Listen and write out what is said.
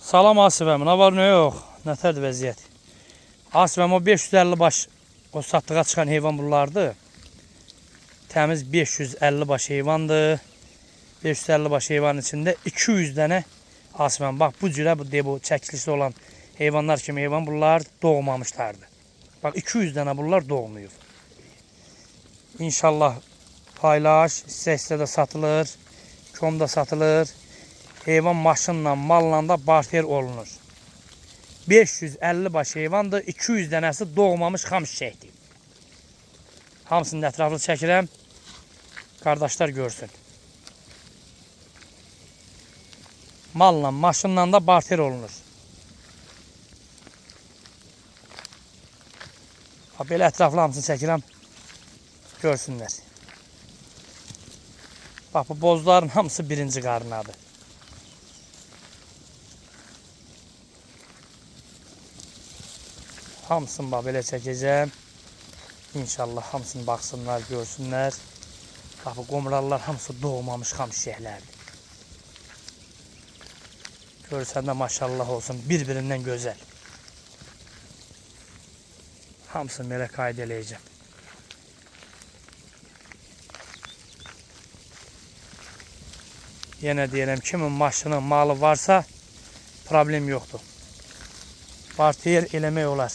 Salam Asifəm, nə var nə yox? Nətərdir vəziyyət? Asifəm o 550 baş o satdığa çıxan heyvan bunlardır. Təmiz 550 baş heyvandır. 550 baş heyvanın içində 200 dənə Asifəm. Bax bu cürə bu çəkilişdə olan heyvanlar kimi heyvan bunlar doğmamışlardı. Bax 200 dənə bunlar doğmayıb. İnşallah paylaş, hissə-hissədə satılır, komda satılır. Heyvan maşınla, malla da barter olunur. 550 baş heyvandır, 200 dənəsi doğmamış xam çiçəkdir. Hamısını ətraflı çəkirəm, qardaşlar görsün. Malla, maşınla da barter olunur. Belə ətraflı hamısını çəkirəm, görsünlər. Bax, bu bozların hamısı birinci qarınadır. Hamısını bax, belə çəkəcəm. İnşallah hamısını baxsınlar, görsünlər. Bax, bu qomrallar hamısı doğmamış xam çiçəklərdir. Görsən də maşallah olsun, bir-birindən gözəl. Hamısını belə qayd eləyəcəm. Yenə deyirəm, kimin maşını, malı varsa problem yoxdur. Barter eləmək olar.